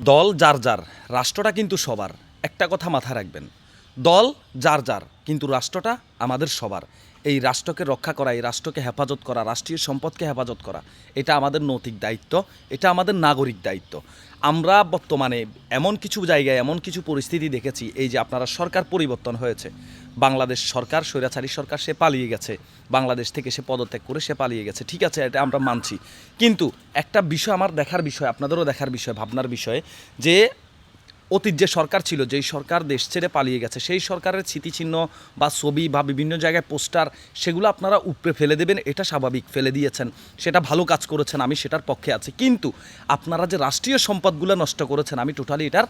দল যার যার, রাষ্ট্রটা কিন্তু সবার। একটা কথা মাথায় রাখবেন, দল যার যার, কিন্তু রাষ্ট্রটা আমাদের সবার। এই রাষ্ট্রকে রক্ষা করা, এই রাষ্ট্রকে হেফাজত করা, রাষ্ট্রীয় সম্পদকে হেফাজত করা, এটা আমাদের নৈতিক দায়িত্ব, এটা আমাদের নাগরিক দায়িত্ব। আমরা বর্তমানে এমন কিছু জায়গায় এমন কিছু পরিস্থিতি দেখেছি, এই যে আপনারা সরকার পরিবর্তন হয়েছে, বাংলাদেশ সরকার স্বৈরাচারী সরকার, সে পালিয়ে গেছে বাংলাদেশ থেকে, সে পদত্যাগ করে সে পালিয়ে গেছে, ঠিক আছে, এটা আমরা মানছি। কিন্তু একটা বিষয় আমার দেখার বিষয়, আপনাদেরও দেখার বিষয়, ভাবনার বিষয়, যে অতীত যে সরকার ছিল, যেই সরকার দেশ ছেড়ে পালিয়ে গেছে, সেই সরকারের স্মৃতিচিহ্ন বা ছবি বা বিভিন্ন জায়গায় পোস্টার, সেগুলো আপনারা উপড়ে ফেলে দেবেন, এটা স্বাভাবিক, ফেলে দিয়েছেন, সেটা ভালো কাজ করেছেন, আমি সেটার পক্ষে আছি। কিন্তু আপনারা যে রাষ্ট্রীয় সম্পদগুলো নষ্ট করেছেন, আমি টোটালি এটার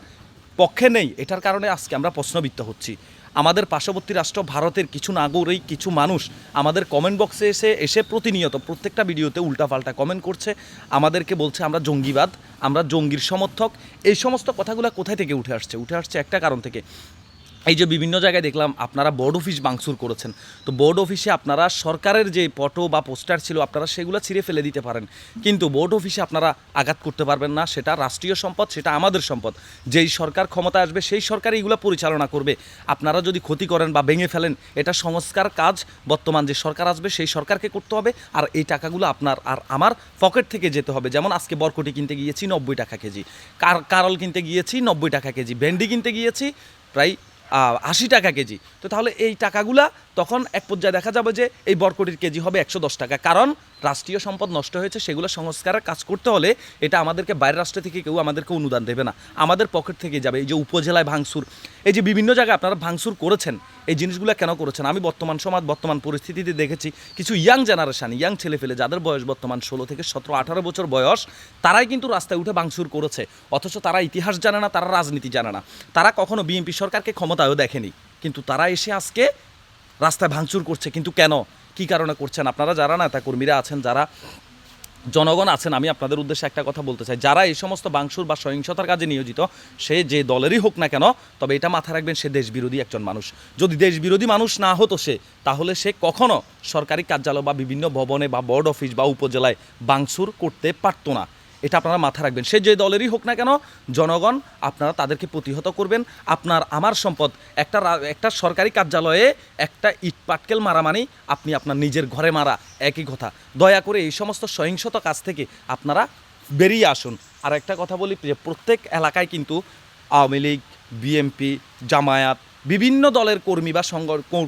পক্ষে নেই। এটার কারণে আজকে আমরা প্রশ্নবিদ্ধ হচ্ছি। আমাদের পার্শ্ববর্তী রাষ্ট্র ভারতের কিছু নাগরিক, কিছু মানুষ আমাদের কমেন্ট বক্সে এসে প্রতিনিয়ত প্রত্যেকটা ভিডিওতে উল্টাপাল্টা কমেন্ট করছে, আমাদেরকে বলছে আমরা জঙ্গিবাদ, আমরা জঙ্গির সমর্থক। এই সমস্ত কথাগুলো কোথায় থেকে উঠে আসছে? উঠে আসছে একটা কারণ থেকে। এই যে বিভিন্ন জায়গায় দেখলাম আপনারা বোর্ড অফিস ভাঙচুর করেছেন, তো বোর্ড অফিসে আপনারা সরকারের যে ফটো বা পোস্টার ছিল আপনারা সেগুলো ছিঁড়ে ফেলে দিতে পারেন, কিন্তু বোর্ড অফিসে আপনারা আঘাত করতে পারবেন না। সেটা রাষ্ট্রীয় সম্পদ, সেটা আমাদের সম্পদ। যেই সরকার ক্ষমতায় আসবে সেই সরকারই এগুলো পরিচালনা করবে। আপনারা যদি ক্ষতি করেন বা ভেঙে ফেলেন, এটা সংস্কার কাজ বর্তমান যে সরকার আসবে সেই সরকারকে করতে হবে, আর এই টাকাগুলো আপনার আর আমার পকেট থেকে যেতে হবে। যেমন আজকে বরকটি কিনতে গিয়েছি 90 টাকা কেজি, কারল কিনতে গিয়েছি 90 টাকা কেজি, ভেন্ডি কিনতে গিয়েছি প্রায় 80 টাকা কেজি। তো তাহলে এই টাকাগুলা তখন এক পর্যায়ে দেখা যাবে যে এই বরকটির কেজি হবে 110 টাকা, কারণ রাষ্ট্রীয় সম্পদ নষ্ট হয়েছে, সেগুলো সংস্কারের কাজ করতে হলে এটা আমাদেরকে বাইরের রাষ্ট্র থেকে কেউ আমাদেরকে অনুদান দেবে না, আমাদের পকেট থেকে যাবে। এই যে উপজেলায় ভাঙচুর, এই যে বিভিন্ন জায়গায় আপনারা ভাঙচুর করেছেন, এই জিনিসগুলো কেন করেছেন? আমি বর্তমান সমাজ, বর্তমান পরিস্থিতিতে দেখেছি কিছু ইয়াং জেনারেশান, ইয়াং ছেলেফেলে, যাদের বয়স বর্তমান 16 থেকে 17, 18 বছর বয়স, তারাই কিন্তু রাস্তায় উঠে ভাঙচুর করেছে। অথচ তারা ইতিহাস জানে না, তারা রাজনীতি জানে না, তারা কখনো বিএনপি সরকারকে ক্ষমতায়ও দেখেনি, কিন্তু তারা এসে আজকে রাস্তায় ভাঙচুর করছে। কিন্তু কেন, কী কারণে করছেন? আপনারা যারা নেতা কর্মীরা আছেন, যারা জনগণ আছেন, আমি আপনাদের উদ্দেশ্যে একটা কথা বলতে চাই, যারা এই সমস্ত ভাঙচুর বা সহিংসতার কাজে নিয়োজিত, সে যে দলেরই হোক না কেন, তবে এটা মাথায় রাখবেন, সে দেশবিরোধী একজন মানুষ। যদি দেশবিরোধী মানুষ না হতো সে, তাহলে সে কখনো সরকারি কার্যালয় বা বিভিন্ন ভবনে বা বোর্ড অফিস বা উপজেলায় ভাঙচুর করতে পারতো না। এটা আপনারা মাথায় রাখবেন। সে যে দলেরই হোক না কেন, জনগণ আপনারা তাদেরকে প্রতিহত করবেন। আপনার আমার সম্পদ, একটা সরকারি কার্যালয়ে একটা ইট পাটকেল মারা মানে আপনি আপনার নিজের ঘরে মারা, একই কথা। দয়া করে এই সমস্ত সহিংসত কাজ থেকে আপনারা বেরিয়ে আসুন। আর একটা কথা বলি, যে প্রত্যেক এলাকায় কিন্তু আওয়ামী লীগ, বিএনপি, জামায়াত, বিভিন্ন দলের কর্মী বা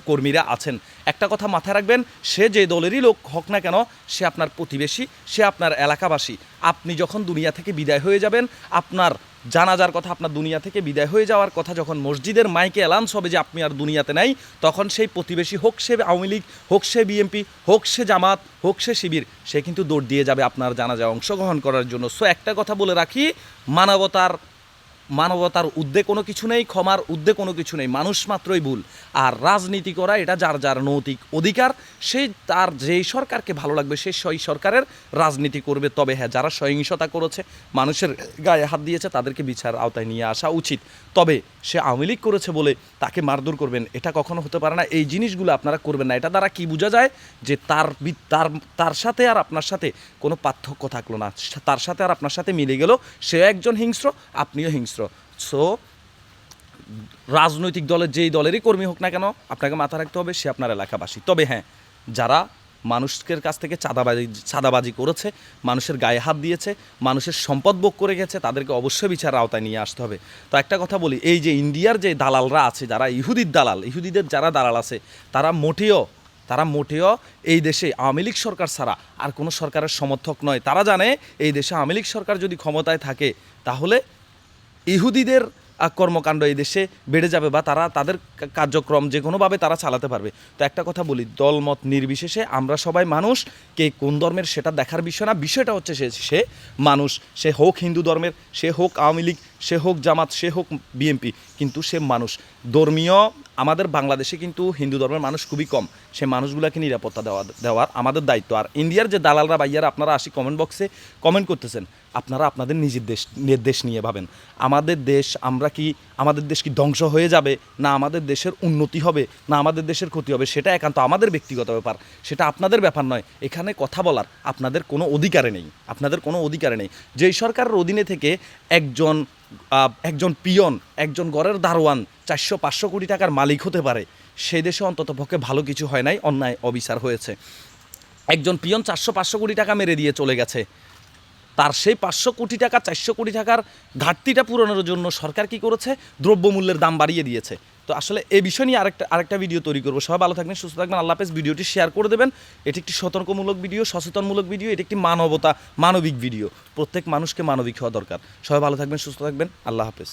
কর্মীরা আছেন। একটা কথা মাথায় রাখবেন, সে যে দলেরই লোক হোক না কেন, সে আপনার প্রতিবেশী, সে আপনার এলাকাবাসী। আপনি যখন দুনিয়া থেকে বিদায় হয়ে যাবেন, আপনার জানাজার কথা, আপনার দুনিয়া থেকে বিদায় হয়ে যাওয়ার কথা যখন মসজিদের মাইকে অ্যালাউন্স হবে যে আপনি আর দুনিয়াতে নাই, তখন সেই প্রতিবেশী, হোক সে আওয়ামী লীগ, হোক সে বিএনপি, হোক সে জামাত, হোক সে শিবির, সে কিন্তু দৌড় দিয়ে যাবে আপনার জানাজায় অংশগ্রহণ করার জন্য। সো একটা কথা বলে রাখি, মানবতার ঊর্ধ্বে কোনো কিছু নেই, ক্ষমার ঊর্ধ্বে কোনো কিছু নেই, মানুষ মাত্রই ভুল। আর রাজনীতি করা এটা যার যার নৈতিক অধিকার, সে তার যেই সরকারকে ভালো লাগবে সে সেই সরকারের রাজনীতি করবে। তবে হ্যাঁ, যারা সহিংসতা করেছে, মানুষের গায়ে হাত দিয়েছে, তাদেরকে বিচার আওতায় নিয়ে আসা উচিত। তবে সে আওয়ামী লীগ করেছে বলে তাকে মারধর করবেন, এটা কখনো হতে পারে না। এই জিনিসগুলো আপনারা করবেন না। এটা দ্বারা কি বোঝা যায়? যে তার সাথে আর আপনার সাথে কোনো পার্থক্য থাকলো না, তার সাথে আর আপনার সাথে মিলে গেল, সে একজন হিংস্র, আপনিও হিংস্র। সো রাজনৈতিক দলের যেই দলেরই কর্মী হোক না কেন, আপনাকে মাথা রাখতে হবে সে আপনার এলাকাবাসী। তবে হ্যাঁ, যারা মানুষের কাছ থেকে চাঁদাবাজি করেছে, মানুষের গায়ে হাত দিয়েছে, মানুষের সম্পদ ভোগ করে গেছে, তাদেরকে অবশ্যই বিচারের আওতায় নিয়ে আসতে হবে। তো একটা কথা বলি, এই যে ইন্ডিয়ার যে দালালরা আছে, যারা ইহুদির দালাল, ইহুদিদের যারা দালাল আছে, তারা মোটেও এই দেশে আওয়ামী লীগ সরকার ছাড়া আর কোনো সরকারের সমর্থক নয়। তারা জানে এই দেশে আওয়ামী লীগ সরকার যদি ক্ষমতায় থাকে, তাহলে ইহুদিদের কর্মকাণ্ড এই দেশে বেড়ে যাবে, বা তারা তাদের কার্যক্রম যে কোনোভাবে তারা চালাতে পারবে। তো একটা কথা বলি, দলমত নির্বিশেষে আমরা সবাই মানুষ, কে কোন ধর্মের সেটা দেখার বিষয় না। বিষয়টা হচ্ছে সে মানুষ, সে হোক হিন্দু ধর্মের, সে হোক আওয়ামী লীগ, সে হোক জামাত, সে হোক বিএনপি, কিন্তু সে মানুষ। ধর্মীয় আমাদের বাংলাদেশে কিন্তু হিন্দু ধর্মের মানুষ খুবই কম, সে মানুষগুলোকে নিরাপত্তা দেওয়ার আমাদের দায়িত্ব। আর ইন্ডিয়ার যে দালালরা ভাইয়ারা আপনারা আসি কমেন্ট বক্সে কমেন্ট করতেছেন, আপনারা আপনাদের নিজের দেশ নিয়ে ভাবেন। আমাদের দেশ কি ধ্বংস হয়ে যাবে, না আমাদের দেশের উন্নতি হবে, না আমাদের দেশের ক্ষতি হবে, সেটা একান্ত আমাদের ব্যক্তিগত ব্যাপার, সেটা আপনাদের ব্যাপার নয়। এখানে কথা বলার আপনাদের কোনো অধিকারে নেই, যেই সরকারের অধীনে থেকে একজন একজন পিয়ন, একজন ঘরের দারোয়ান 400-500 কোটি টাকার মালিক হতে পারে, সেই দেশে অন্ততপক্ষে ভালো কিছু হয় নাই, অন্যায় অবিচার হয়েছে। একজন পিয়ন 400-500 কোটি টাকা মেরে দিয়ে চলে গেছে, তার সেই 500 কোটি টাকা 400 কোটি টাকার ঘাটতিটা পূরণের জন্য সরকার কি করেছে, দ্রব্যমূল্যের দাম বাড়িয়ে দিয়েছে। তো আসলে এই বিষয় নিয়ে আরেকটা ভিডিও তৈরি করবো। সবাই ভালো থাকবেন, সুস্থ থাকবেন, আল্লাহ হাফেজ। ভিডিওটি শেয়ার করে দেবেন। এটি একটি সতর্কমূলক ভিডিও, সচেতনমূলক ভিডিও, এটি একটি মানবিক ভিডিও। প্রত্যেক মানুষকে মানবিক হওয়া দরকার। সবাই ভালো থাকবেন, সুস্থ থাকবেন, আল্লাহ হাফেজ।